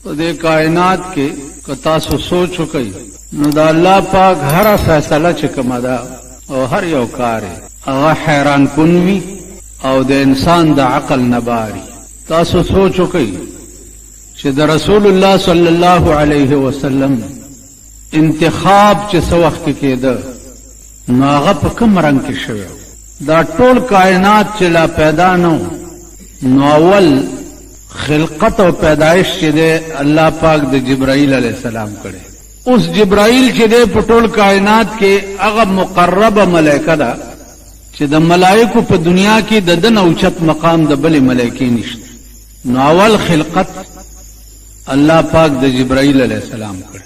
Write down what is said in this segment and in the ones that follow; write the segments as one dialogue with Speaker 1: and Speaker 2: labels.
Speaker 1: दे कायनात के कतासो सोच कई नो दा अल्लाह पाक हर फैसला चिकमा दा और हर यो कार अगा हैरान कुनवी और दे इंसान दा अकल नबारी तासो सोच कई चे दा रसूलुल्लाह सल्लल्लाहु अलैहि वसल्लम इंतखाब चे सवख्त के दा नागा पे कम रंग के शवे दा टोल कायनात चला पैदा नो नौवल खिलकत और पैदाइश के दे अल्लाह पाक दे जिब्राइल अलैहिस्सलाम करे उस जिब्राइल के दे पटोल कायनात के अगब मुकर्रब मलाइका दा चे द मलाइको पे दुनिया की ददन औचत मकाम द बले मलाइकी निश्त नौवल खिलकत अल्लाह पाक दे जिब्राइल अलैहिस्सलाम करे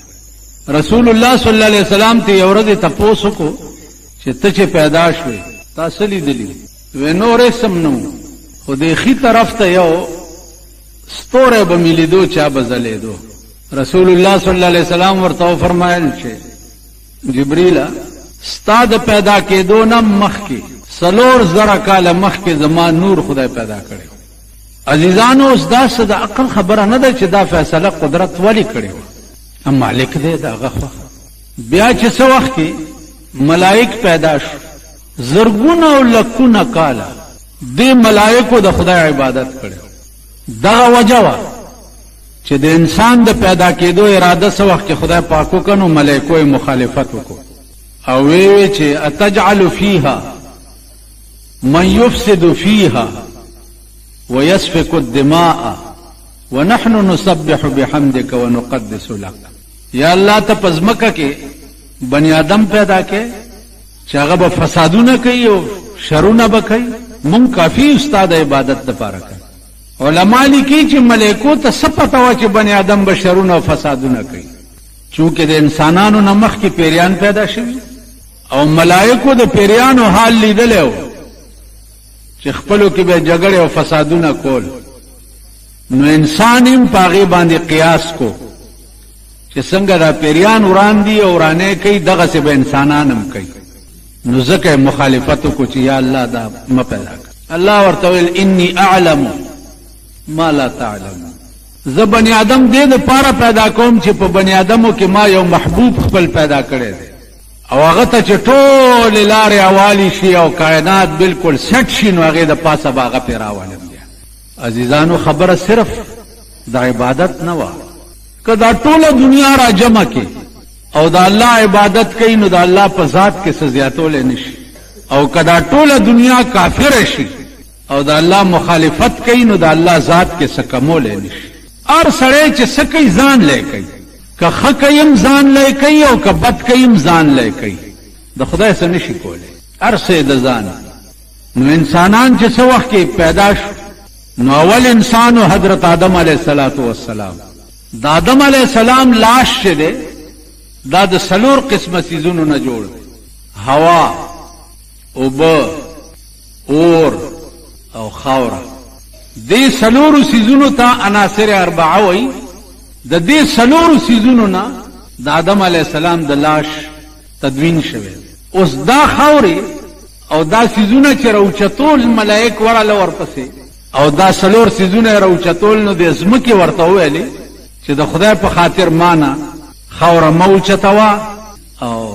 Speaker 1: रसूलुल्लाह सल्लल्लाहु अलैहि वसल्लम ते औरत तपोस को चे तचे पैदाश हुए तासली दिली वे नोरे समनो खुदेखी तरफ ते यो स्तोरे बमिली दो चा बजले दो रसूलुल्लाह सल्लल्लाहु अलैहि वसल्लम वर्तो फरमायल छे जिब्रीला स्ताद पैदा के दो न मख के सलोर जरा काल मख के जमान नूर खुदा पैदा करे अजीजानो उस दास दा अकल खबर न दे दा फैसला कुदरत वाली करे हम मालिक दे दा गफा ब्या चे सवख के मलाइक पैदाश जरगुना और लकुना काला दे मलाइको दा खुदा इबादत करे दा वजवा चे दे इंसान द पैदा के दो इरादा सवख के खुदा पाको कनो मलाइको मुखालिफत को अवे चे अतजअलु फीहा मन युफसिदु फीहा वयस्फिकु अद्दिमाअ वनहनु नुसब्बिहु बिहम्दिका वनुक़द्दिसु लक या अल्लाह त पजमका के बनी आदम पैदा के चागब फसादू न कई और शरू न बकई मुंग काफी उस्ताद इबादत द पारा कई उलमा लिखी ची मलेको त सब पता हुआ ची बनी आदम बशरू न फसादू न कई चूंकि दे इंसानानो नमख की पेरियान पैदा शुवी और मलाइको दे पेरियानो हाल लीदले हो ची खपलो की बे जगड़े और फसादू न कोल नो इंसान इम पागी बांधे कियास को ची संग दा पेरियान उरान दी और उराने कई दगा से बे इंसानानम कई नुजक मुखालिफतों को ची या अल्लाह दा म पैदा कर अल्लाह वर्तविल इन्नी अअलमु मा ला ताअलमु ज बनी आदम दे दे पारा पैदा कोम ची पे बनी आदमों के माँ यो महबूब खपल पैदा करे दे और अगता चे टोल लारे अवाली शी और कायनात बिल्कुल सेट शी नो आगे द पासा बागा पेरा वाले दिया अजीजानो खबर सिर्फ दा इबादत न वा कदा टोला दुनिया रा जमा के और दा अल्लाह इबादत कई नो दा अल्लाह पर जात के सजियातो ले निशी और कदा टोला दुनिया काफिर शी और दा अल्लाह मुखालिफत कई नो दा अल्लाह जात के सकमो ले निशी और सड़े चे सकई जान ले कई का खकईम जान ले कई और का बद कईम जान ले कई द खुदा से निशी कोले अरसे द जान नो इंसानान चे सवख के पैदाश नो अवल इंसान और हजरत आदम अलैहिस्सलातु वस्सलाम दादम अलैहिस्सलाम लाश से दे दाद सलोर किस्म सीजुन न जोड़ हवा उब और खावरा दे सलोर सीजुन था अनासिर अरबा वही द दे सलोर सीजुन ना दादम अलैहिस्सलाम द लाश तदवीन शवे उस दा खावरे और दा सीजुन चे रौचतोल मलाइक वरा लवर पसे और दा सलोर सीजुन रौचतोल नो दे जमके वर्ता हुए चे द खुदा पे खातिर माना खावरा मऊचतवा और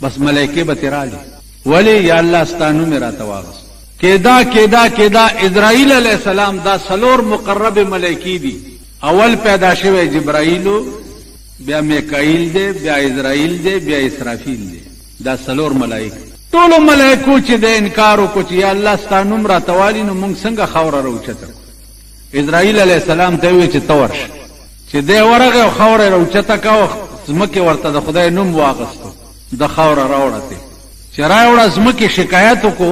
Speaker 1: बस मलाइके बतिराली वली या अल्लाह स्तानु मेरा तवागस केदा केदा केदा इजराइल अलैहिस्सलाम दा सलोर मुकर्रब मलाइकी दी अवल पैदा शुवे जिब्राइलो ब्या मिकाईल दे ब्या इजराइल दे ब्या इसराफील दे दा सलोर मलाइक टोलो मलाइको चे दे इनकारो कुछ या अल्लाह स्तानु मेरा तवाली नो मुंग संगा खावरा रौचत इजराइल अलैहिस्सलाम ते हुए चे तवर्श चे दे वरगे खावरा रौचत का जमके वर्ता द खुदाय नुम वागस्तो द खावरा रावड़ते चरावड़ा जमके शिकायतों को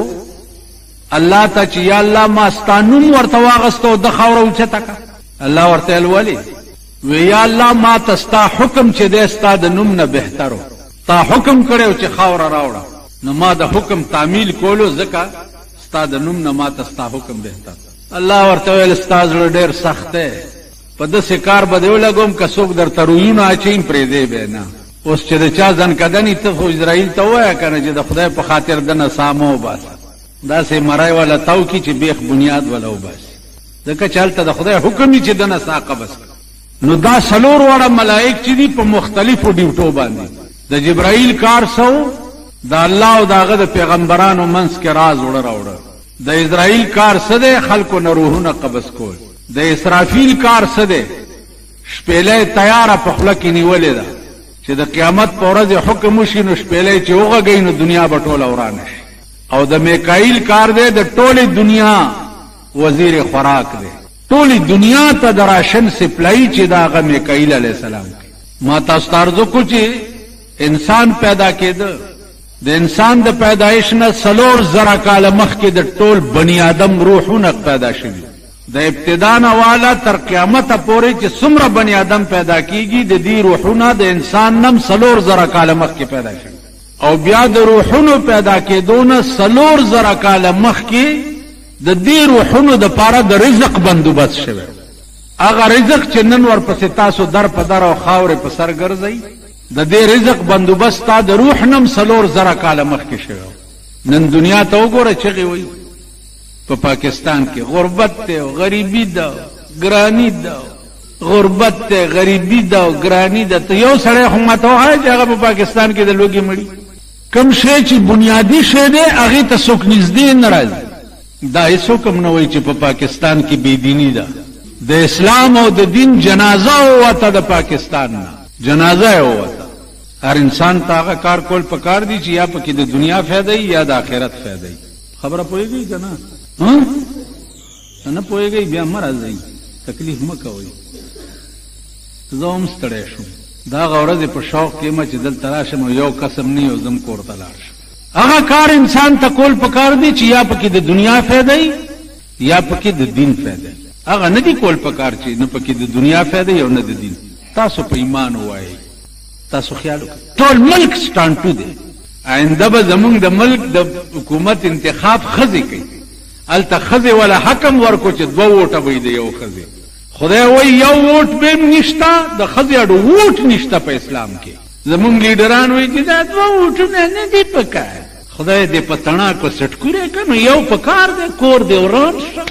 Speaker 1: अल्लाह तच या अल्लाह मास्तानुम वर्ता वागस्तो द खावरा उचता का अल्लाह वर्ता अलवली वे या अल्लाह मा तस्ता हुक्म चे देस्ता द नुम न बेहतरो ता हुक्म करे चे खावरा रावड़ा न मा द हुक्म तामील कोलो जका स्ता द नुम न मा तस्ता हुक्म बेहतर अल्लाह वर्ता अस्ताज डेर सख्त है पद से कार बदेव लगोम कसोक दर तरुयून आचीन प्रे दे बेना उस चे चा जन कदनी तो इजराइल तो हुआ कहना जे खुदा पे खातिर दन सामो बस दा से मराए वाला ताऊ की चे बेख बुनियाद वाला बस देखा चलता द खुदा हुक्म ही चे दन साका बस نو دا سلور وړه ملائک چې دي په مختلفو ډیوټو باندې. د جبرائیل کار سو د الله او داغه د پیغمبرانو منځ کې راز وړه راوړه. د اسرائیل کار څه دی؟ خلکو نه روحونه قبض کول. د اسرافیل کار څه دی؟ شپېلې تیاره په خوله کې نیولې ده چې د قیامت په ورځ حکم وشي نو شپېلې چې وغږوي نو دنیا به ټوله ورانه شي. او د میکائیل کار دی د ټولې دنیا وزیر خوراک دی. ټولې دنیا ته د راشن سپلای چې دا هغه میکائیل علیه السلام کوي. ما تاسو ته عرض وکړو چې انسان پیدا کېده، د انسان د پیدایش نه 4,000 کاله مخکې د ټول بنی آدم روحونه پیدا شوي. د ابتدا نه والا تر قیامت پورې چې څومره بنی آدم پیدا کیږي د دې روحونه د انسان نم 4,000 کاله مخکې پیدا شوي. او بیا د روحونو پیدا کېدو نه 4,000 کاله مخکې د دې روحونو د پاره د رزق بندوبست شوی. هغه رزق چې نن ورپسې تاسو در په در او خاورې په سر ګرځئ، د دې رزق بندوبست تا د روح نم 4,000 کاله مخکې شوی. نن دنیا ته وګوره چغې وایي په پاکستان کې غربت ته او غریبی ده، ګرانی ده، غربت ته غریبی ده او ګرانی ده. ته یو سړی خو ماته وایي چې هغه په پاکستان کې د لوږې مړي. کوم شی چې بنیادی شی دی هغې ته څوک نږدې نه راځي. دا هیڅوک هم نه وایي چې په پاکستان کې بېدیني ده. د اسلام او د دین جنازه ووته د پاکستان نه، جنازه یې ووته. هر انسان ته هغه کار کول پکار دي چې یا پکې د دنیا فایده یا د آخرت فایده. خبره پوهېږئ که نه؟ نه پوهېږئ بیا مه راځئ، تکلیف مه کوئ. زه هم ستړی شوم. د هغه ورځې په شوق کې یم چې دلته راشم او یو قسم نه یو زم کور ته لاړ شم. هغه کار انسان ته کول پکار دی چې یا پکې د دنیا فایده یا پکې د دین فایده. هغه نه دی کول پکار چې نه پکې د دنیا فایده او نه د دین. تاسو په ایمان ووایئ. تاسو خیال وکړئ ټول ملک سټانټو دی. آینده به زمونږ د ملک د حکومت انتخاب ښځې کوي. هلته ښځې ولا حکم ورکو چې 2 ووټه به یې د یو ښځې. خدای وایي یو ووټ به هم نشته، د ښځې اډو ووټ نشته په اسلام کې. زمونږ لیډران وایي چې دا 2 ووټونه نه دي پکار. خدای دې په تڼاکو سټکورې که نو یو پکار دی، کور دې وران شه.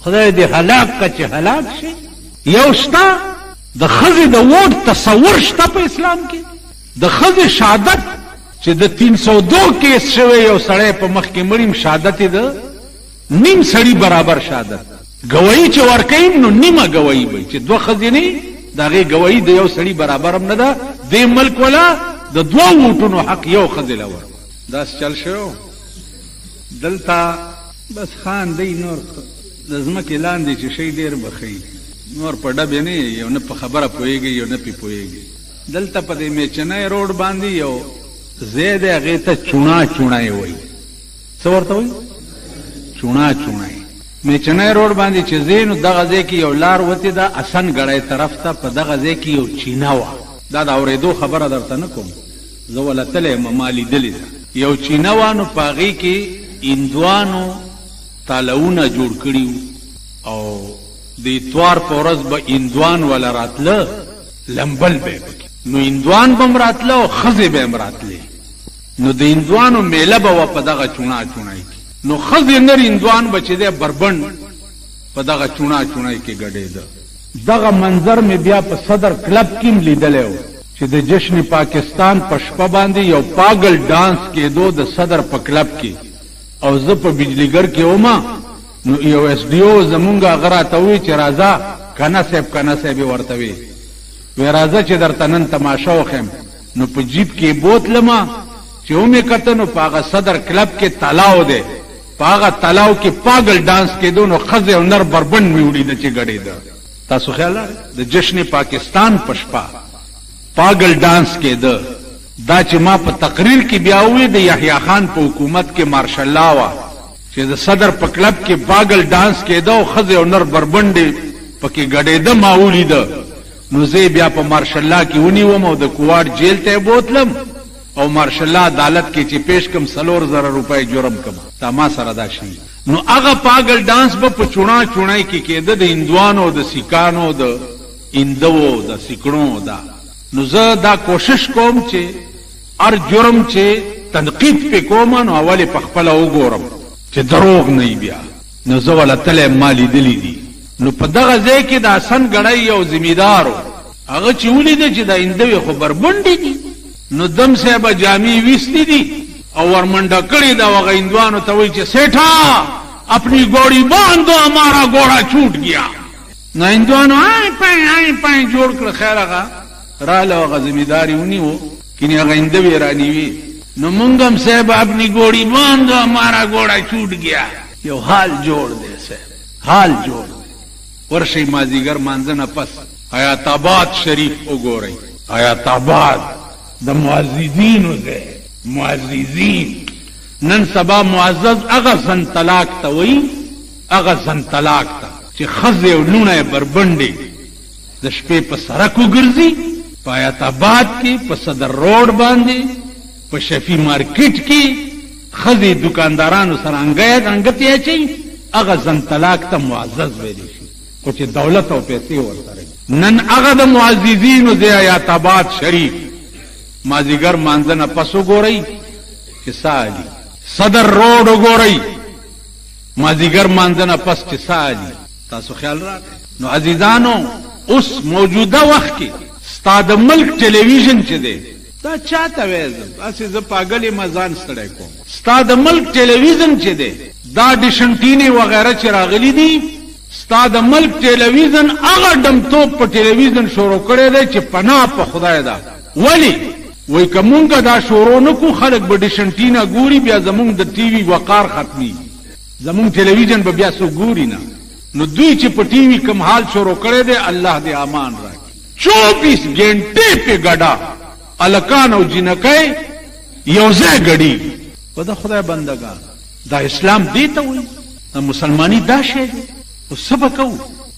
Speaker 1: خدای دې هلاک که چې هلاک شي. یو شته د ښځې د ووټ تصور شته په اسلام کې. د ښځې شهادت چې د 302 کیس شوی یو سړی په مخ کې مړیم، شهادت یې د نیم سړي برابر شهادت. گواهی چې ورکوي نو نیمه گواهی وي چې 2 ښځې نه د هغې گواهی د یو سړي برابر هم نه ده. دې ملک ولا د 2 ووټونو حق یو ښځې له ورکړو. داسې چل شوی دلته. بس خان دی نور د ځمکې لاندې چې شی ډېر به ښیي، نور په ډبې نه یو نه په خبره پوهېږي یو نه پې پوهېږي. دلته په دې میچنی روډ باندې یو ځای دی، هغې ته چوڼا چوڼی وایي. څه ورته وایي؟ چوڼا چوڼی. میچنی روډ باندې چې ځې نو دغه ځای کې یو لار وتې ده اسن ګړی طرف ته. په دغه ځای کې یو چینه وه. دا د اورېدو خبره درته نه کوم، زه وله تلی یم، ما لیدلې ده. یو چینه وه نو په هغې کې هندوانو تالونه جوړ کړي وو او د اتوار په ورځ به هندوان وله راتله، لمبل به یې پکې. نو هندوان به هم راتله او ښځې به هم راتلې. نو د هندوانو میله به وه په دغه چوڼا چوڼی کې. نو ښځې نر هندوان به چې دی بربنډ په دغه چوڼا چوڼی کې ګډېده. دغه منظر مې بیا په صدر کلب کې هم لیدلی و چې د جشن پاکستان په شپه باندې یو پاگل ډانس کېدو د صدر په کلب کې. او زه په بجلیګر کې ومه نو یو ایس ډي او زمونږ هغه راته ووایي چې راځه کنه صاحب کنه صاحب یې ورته وی راځه چې درته نن تماشه وښیم. نو په جیب کې بوتلمه چې ومې کته نو په هغه صدر کلب کې تلاو دی. په هغه تلاو کې پاگل ډانس کېدو نو ښځې او نر بربنډ مې ولیده چې ګډېده. تاسو خیال د جشن پاکستان په شپه پاگل ډانس کېده. دا چې ما په تقریر کې بیا ووی د یحیی خان په حکومت کې مارشالله وه چې د صدر په کلب کې پاگل ډانس کېده او ښځې او نر بربنډې پکې ګډېده ما ولیده. نو زه بیا په مارشالله کې ونیوم او د کوواټ جیل ته یې بوتلم او مارشالله عدالت کې چې پیش کم 4,000 روپۍ جرم کم. تا ما سره دا شي. نو هغه پاگل ډانس به په چوڼا چوڼی کې کېده د هندوانو د سیکانو د هندوو د سیکړو دا. نو زه دا کوشش کوم چې هر جرم چې تنقید پې کوم نو اول یې په خپله وګورم چې دروغ نه بیا. نو زه وله تلی ما لیدلی دي نو په دغه ځای کې د حسن ګړی یو ذمہدارو هغه چې ولیده چې د هندوې خو بربنډې دي نو دم صاحب جامې ویستې دي او ورمنډه کړې ده هغه هندوانو ته وایي چې سیټا اپنی گوڑی باندھو ہمارا گوڑا چھوٹ گیا نو ہندوانو آئیں پائیں جوڑ کر خیر آگا را لو آگا ذمہداری انہی ہو کنی آگا ہندوی رانی وی نو منگم صاحب اپنی گوڑی باندھو ہمارا گوڑا چھوٹ گیا یو حال جوڑ دے صاحب حال جوڑ دے ورشی مازیگر مانزن پس آیات آباد شریف اگو رہی آیات آباد دا معززین دے معززین نن سبا معزز اغا زن طلاق تا وی اغا زن طلاق تا چی خزی و لونه بربنڈی د شپې په سرکو ګرځي په آیت آباد کې په صدر روډ باندې په شفی مارکیټ کې خزی دکاندارانو سره انګتی اچي اغا زن طلاق ته معزز ویل شي خو چې دولت او پیسې ورسره نن اغا د معززینو د آیت آباد شریف مازیګر مانځنه پسو ګورئ چې سالي صدر روډ وګورئ مازیګر مانځنه پس چې سالي تاسو خیال راکړئ نو عزیزانو اوس موجوده وخت کې ستاد ملک ټلویزیون چې دی دا چاته وایي اسې زه پاگل مزان ستړی کوم ستاد ملک ټلویزیون چې دی دا ډیشنټینی وغیرہ چې راغلي دي ستاد ملک ټلویزیون هغه ډمتوب په ټلویزیون شروع کړی دی چې پناه په خدای ده ولی وای کومګه دا شروع نکو خلک به ډیشنټینا ګوري بیا زمونږ د ټي وي وقار ختمي زمونږ ټلویزیون به بیا سو ګوري نه نو دوی چې په ټي وي کم حال شروع کړی دی الله دې امان راکړي 24 غنټې په ګډا الکان او جنکای یو ځای غړي په د خدای بندگان دا اسلام دی ته وای دا مسلمانی دا شی دی او سبقو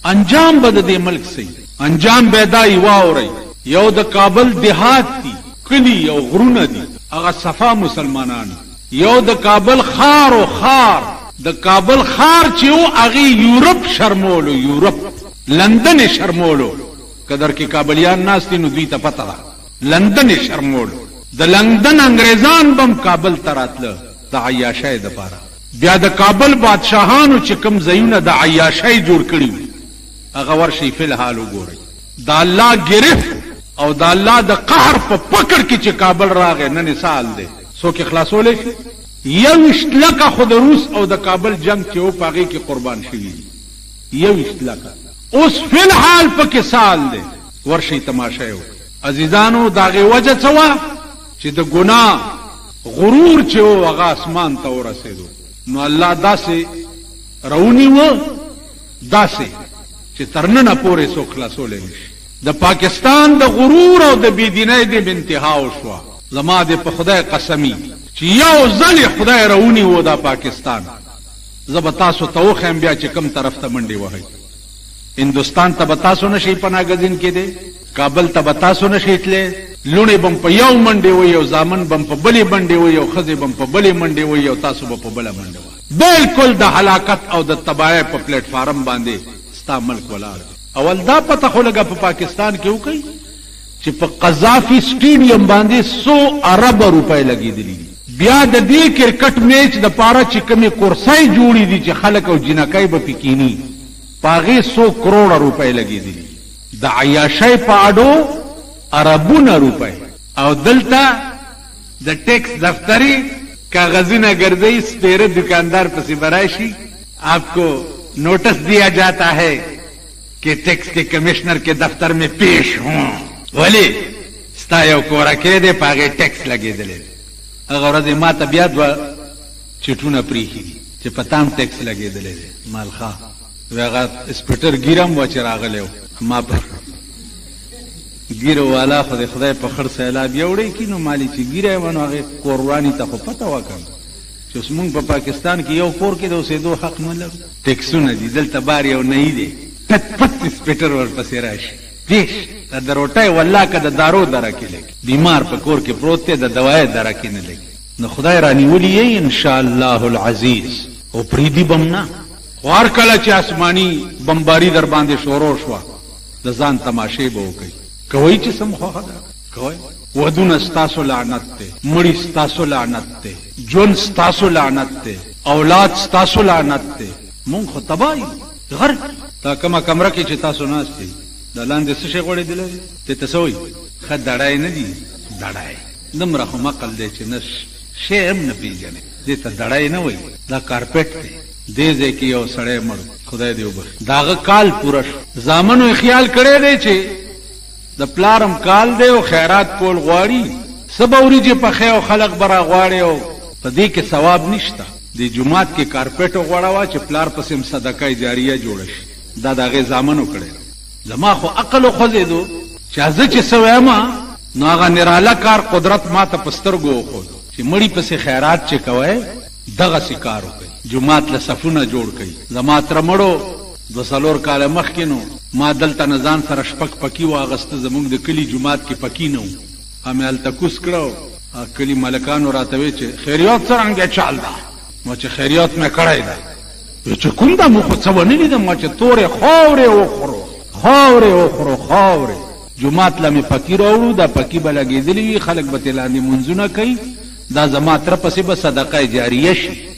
Speaker 1: انجام بد دې ملک سي انجام بدای واوري یو د کابل دیهات دی کلی یو غرونه دي هغه صفا مسلمانان یو د کابل خار او خار د کابل خار چې او هغه یورپ شرمولو یورپ لندن شرمولو قدر کې کابلیان ناس دي نو دوی ته پته ده لندن شرمولو د لندن انګريزان بم کابل تراتله د عیاشۍ د پاره بیا د کابل بادشاہانو چې کوم زینه د عیاشۍ جوړ کړی هغه ورشي فل حال وګورئ دا الله گرفت او دا الله د قهر په پکړ کې چې کابل راغی نن سال دی سو کې خلاصول شي یو اشتلکه خود روس او د کابل جنگ چې او پاغي کې قربان شوی یو اشتلکه اوس فی الحال پکې سال دی ورشي تماشا یو عزیزانو داغه وجه څه چې د ګناه غرور چې او هغه اسمان ته ورسېدو نو الله داسې رونی و داسې چې ترننه پورې سو خلاصول نشي د پاکستان د غرور او د بيدینۍ د انتها وشو زما د په خدای قسمی چې یو ځل خدای رونی و دا پاکستان زبتاسو توخم بیا چې کم طرف ته منډي وهي هندستان ته بتاسو نشي پناګزین کې دي کابل ته بتاسو نشي تله لونه بم په یو منډي وي او زامن بم په بلې منډي وي او خزي بم په بلې منډي وي او تاسو په بل منډي وي بالکل د هلاکت او د تباہی په پلیټ فارم باندې ستا ملک ولاړ اول دا پته خو لګه په پاکستان کې وکي چې په قذافي سټیډیم باندې 100 ارب روپۍ لګېدلې بیا د دې کرکټ میچ د پاره چې کومه کورسای جوړې دي چې خلک او جنکای به پکینی پاغه 100 کروڑ روپۍ لګېدلې د عیاشۍ په اډو اربونه روپۍ او دلته د ټیکس دفتری کاغذونه ګرځي سپیره دکاندار پسې براشي آپ کو نوٹس دیا جاتا ہے کہ ٹیکس کے کمشنر کے دفتر میں پیش ہوں ولی ستا یو کورا کې دے پاگے ٹیکس لگے دلے اگر ورځ ما ته بیا دوا چټونه پریخي چې پتام ټیکس لگے دلے مالخا وغه سپیټر ګیرم و چې راغلو ما پر ګیرو والا خدای په خر سیلاب یوړې کینو مالی چې ګیره ونه هغه قرباني ته پته وکړ چې موږ په پاکستان کې یو کور کې د اوسېدو حق نه لرو ټیکسونه دي دلته بار یو نه دی پت سپیټر ور پسې راشي دیش د دروټای والله که د دارو درکې لګي بیمار په کور کې پروت دی د دوای درکې نه لګي نو خدای رانی ولي ان شاء الله العزیز او پریدي بمنا خور کله چې آسمانی بمباری در باندې شروع شو د ځان تماشې به وکي کوي چې سم خو خدا کوي ودون ستاسو لعنت ته مړی ستاسو لعنت ته جون ستاسو لعنت ته اولاد ستاسو لعنت ته مونږ خو تبای غر تا کومه کمره کې چې تاسو ناست دي د لاندې څه شی غوړې دي ته تاسو وي ښه دړای نه دي دړای دمره خو مقل دی چې نش شی هم نه پیژنې دې ته دړای نه وي دا کارپټ دی دې ځای کې یو سړی مړ خدای دې وبخښي داغه کال پوره شو زامنو خیال کړی دی چې د پلارم کال دی او خیرات کول غواړي سبوري چې په خیر خلق برا غواړي او په دې کې ثواب نشته د جمعات کې کارپټ غواړوا چې پلار پسې صدقه جاریه جوړ شي دا دغه زامنو کړي زما خو عقل خو زیدو چې ازه چې سویما نو هغه نراله کار قدرت ما ته پسترګو خو چې مړی پسې خیرات چې کوي دغه سکار وکړي جمعات له صفونه جوړ کړي زما تر مړو د سالور کال مخکینو ما دلته نزان سره شپک پکی واغسته زمونږ د کلی جمعات کې پکی نه امال تکوس کړو کلی ملکانو راتوي چې خیریات څنګه چال دا مو چې خیریات مې کړای دا چې کوم دا مو خو څه ونه لیدم ما چې تورې خاورې خاورې جمعات لمه پکی راوړو دا پکی بلګېدلی وي خلک به تلاندې منځونه کوي دا زما تر پسې به صدقه جاریه شي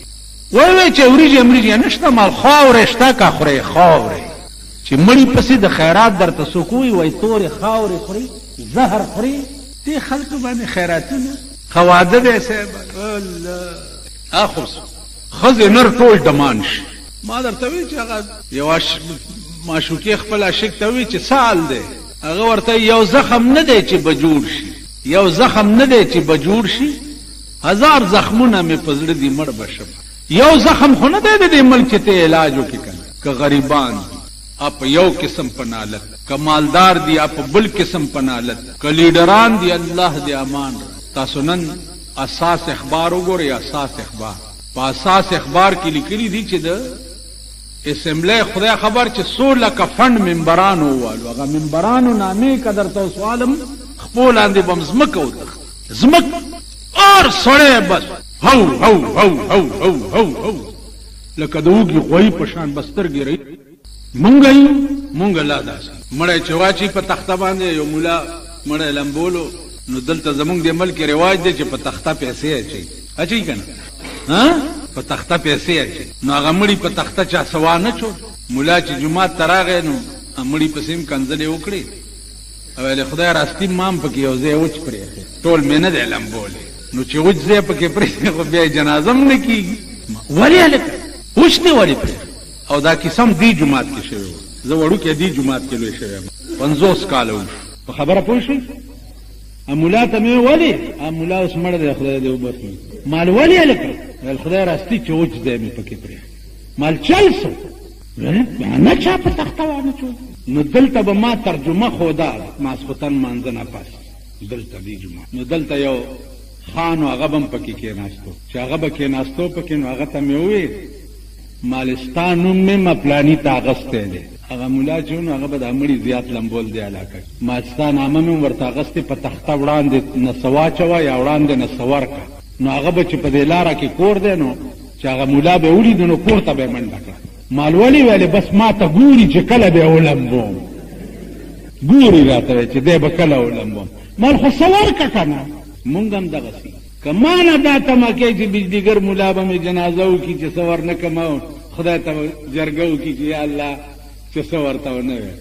Speaker 1: وای چې وريجه نشته مال خاورې شته کا خوري خاورې چې مړی پسې د خیرات درته سکوي وای تورې خاورې خوري زهر خوري دې خلک باندې خیراتونه خواده دې صاحب الله اخرس خزه نر ټول دمانش ما درته وی چې هغه یواش معشوقې خپل عاشق ته وی چې سال دی هغه ورته یو زخم نه دی چې بجوړ شي یو زخم نه دی چې بجوړ شي هزار زخمونه مې پزړه دي مړ بشم یو زخم خو نه دی د ملک ته علاج وکړي کنه که غریبان اپ یو قسم پنالت کمالدار دی اپ بل قسم پنالت ک لیډران دی الله دی امان تاسو نن اساس اخبار وګورئ اساس اخبار په اساس اخبار کې لیکلي دي چې د اسمبلی خدای خبر چې 16 کا فند منبرانو والو هغه منبرانو نامې قدر تو سوالم خپل اندې بم زمکو زمک اور سړې بس هو هو هو هو هو هو هو لکه دوږي غوي پشان بستر ګرې مونږ لا داس مړې چواچی په تخته باندې یو مولا مړې لمبولو نو دلته زمونږ د ملک رواج دی چې په تخته پیسې اچي کنه ها په تخته پیسې اچي نو هغه مړی په تخته چا سوا نه چو مولا چې جمعه تراغې نو مړی په سیم کنځلې وکړي او له خدای راستي مام پکې یو ځای وچ پرې ټول مینه د لمبولې نو چې وچ ځای پکې پرې خو بیا جنازه نه کیږي ولی الک وښ نه ولی پرې او دا قسم دی جمعات کې شوی زه وړو کې دی جمعات کې لوي شوی 50 کال و په خبره پوه شئ مولا ته مې ولی مولا اوس مړ دی خدای دې وبخښي مال ولی الک خدای راستي چې وچ ځای مې پکې پرې مال چل سو نه چا په تخته وانه چو نو دلته به ما ترجمه خدا ماسختن مانځنه پاس دلته دی جمعه نو دلته یو خان هغه بم پکې کې ناستو چې هغه به کې ناستو پکې نو هغه ته مې وې مالستانو مې مپلانی تاغسته دي هغه مولا چې نو هغه به د امړي زیات لمبول دی علاقه مالستان امه مې ورته غسته په تخته وړاندې نسوا چوا یا وړاندې نسوار کا نو هغه به چې په دې لاره کې کور دی نو چې هغه مولا به ولید نو کور ته به منډه کړه مالولی ویلې بس ما ته ګوري چې کله به ولمبوم ګوري راته چې دی به کله ولمبوم مال خو سوار کا کنه مونږ هم دغه سي کمانه دا تمه کې چې بجلیګر مولا به مې جنازه وکړي چې سوار نه کماو خدای ته جرګه وکړي چې یا الله چې سوار ته نه وي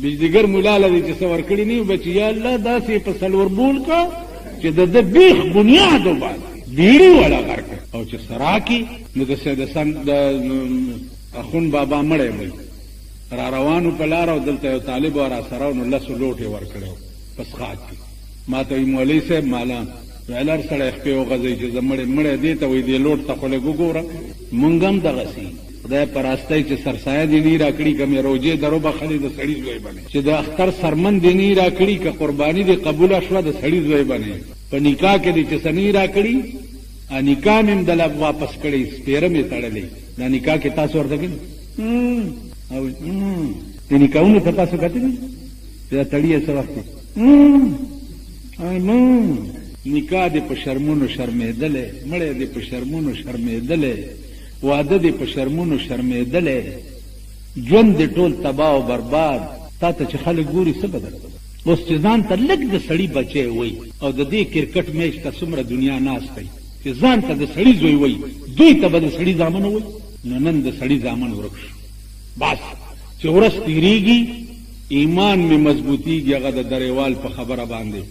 Speaker 1: بجلیګر مولا لدی چې سوار کړي نه بچ یا الله داسې په سلور بول کا چې د بیخ بنیاد وباسي بیړی ولا غرق او چې سراکی نو د سن د اخون بابا مړې وي را روانو په لار او دلته یو طالب را سره نو لاسو لوټه ور کړو پس خاط ما ته مولوی صاحب مالا ولر سره خپل غزي چې مړې دې ته وې دې لوټ ته خله ګوره مونږم دغه سي خدای پراستای چې سرسایه دې نه راکړي کمه روزه درو بخلي د سړی زوی باندې چې د اختر سرمن دې نه راکړي ک قرباني دې قبول شوه د سړی زوی باندې په نکاح کې دې چې سنې راکړي ا نکاح مم دل واپس کړي سپیره می تړلې دا نکاح کې تاسو ورته کې او دې نکاحونه په تاسو کته دي دا تړیه څه وخت نکاح دې په شرمونو شرمېدلې مړې دې په شرمونو شرمېدلې واده دې په شرمونو شرمېدلې ژوند دې ټول تباہ او برباد تا ته چې خلک ګوري څه بدل اوس چې ځان ته لږ د سړی بچي وای او د دې کرکټ میچ ته څومره دنیا ناس کوي چې ځان ته د سړی زوی وای دوی ته به د سړی ځامن وای نو نن د سړی ځامن ورک شو بس چې ورځ تیریږي ایمان می مضبوطیږي هغه د دریوال په خبره باندې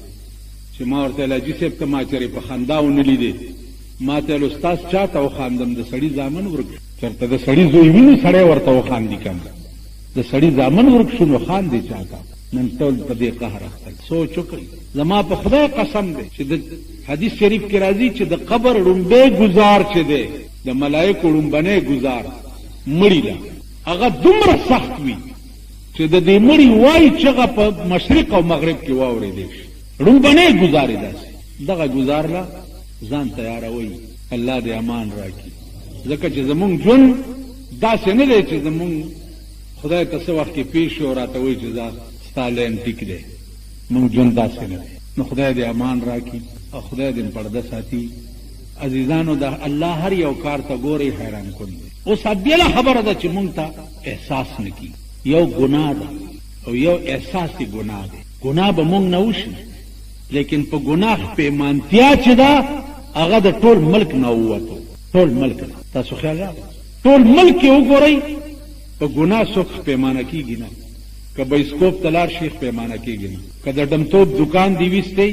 Speaker 1: چې ما ورته لاجی صاحب ته ما چرې په خندا ونه لیدې ما ته استاد چاته وخاندم د سړي زامن ورک چرته د سړي زوی ویني سړی ورته وخاندي کم د سړي زامن ورک شو نو خاندي چاته نن ټول په دې قهر اخته سوچ وکړئ زما په خدای قسم دی چې د حدیث شریف کې راځي چې د قبر ړومبی ګزار چې دی د ملایکو ړومبنی ګزار مړي ده هغه دومره سخت وي چې د دې مړي وایي چغه په مشرق او مغرب کې واورېدی شي ړومبنی ګزار یې داسې دغه ګزار له ځان تیاروئ الله دې امان راکړي ځکه چې زمونږ ژوند داسې نه دی چې زمونږ خدای ته څه وخت کې پیښ شي او راته وایي چې دا ستا لین ټیک دی مونږ ژوند داسې نه دی نو خدای دې امان راکړي او خدای دې پرده ساتي عزیزانو د الله هر یو کار ته ګورئ حیران کن دی اوس بېله خبره ده چې مونږ ته احساس نه کي یو ګناه ده او یو احساسي ګناه دی ګناه به مونږ نه وشي لیکن په ګناه پیمانتیا چې ده هغه د ټول ملک نه ووتو ټول ملک نه تاسو خیال راغلی ټول ملک کې وګورئ په ګناه څوک پیمانه کېږي نه که بایسکوپ ته لاړ شي پیمانه کېږي نه که د ډمتوب دکان دې ویستی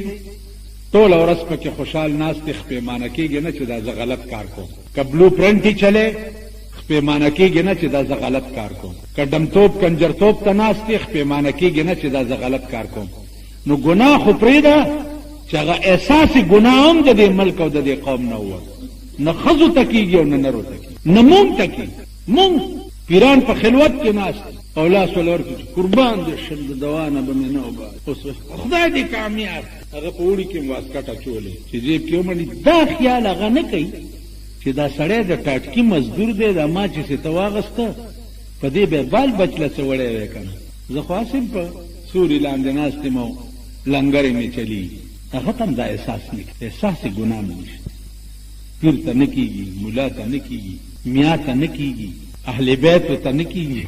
Speaker 1: ټوله ورځ پکې خوشحال ناستې پیمانه کېږي نه چې دا زه غلط کار کوم که بلو پرنټ یې چلی پیمانه کېږي نه چې دا زه غلط کار کوم که ډمتوب کنجرتوب ته ناستې پیمانه کېږي نه چې دا زه غلط کار کوم نو ګناه خو پرېږده چې هغه احساسي ګناه هم د دې ملک او د دې قوم نه ووت نه ښځو ته کېږي او نه نرو ته کېږي نه مونږ ته کېږي مونږ پیران په خلوت کې ناست او لاس ولور کې قربان دې شم د دوا نه به مې نه وباسي اوس خدای دې کامیاب هغه په وړي کې واسکټ اچولې چې جیب کې ومني دا خیال هغه نه کوي چې دا سړی د ټاټکي مزدور دی دا ما چې څه ته واغسته په دې به بال بچله څه وړی وی که نه زه خو هسې په سوري لاندې ناست یم او لنګرې مې چلېږي هغه ته هم دا احساس نه کوي احساسې ګناه مې نشته پیر ته نه کېږي ملا ته نه کېږي میا ته نه کېږي اهل بیتو ته نه کېږي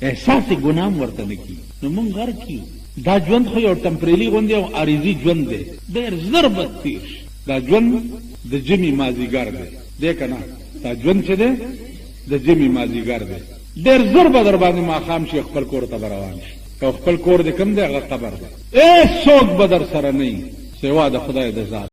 Speaker 1: احساسې ګناه هم ورته نه کېږي نو مونږ غرق کېږو دا ژوند خو یو ټمپریلي غوندې او عارضي ژوند دی ډېر زر به تېر شي دا ژوند د جمعې مازدیګر دی که نه دا ژوند چې دی د جمعې مازدیګر دی ډېر زر به در باندې ماښام شي خپل کور ته به روان شي او خپل کور دې کوم دی هغه قبر دی هېڅ څوک به در سره نه وي سوا د خدای د ذات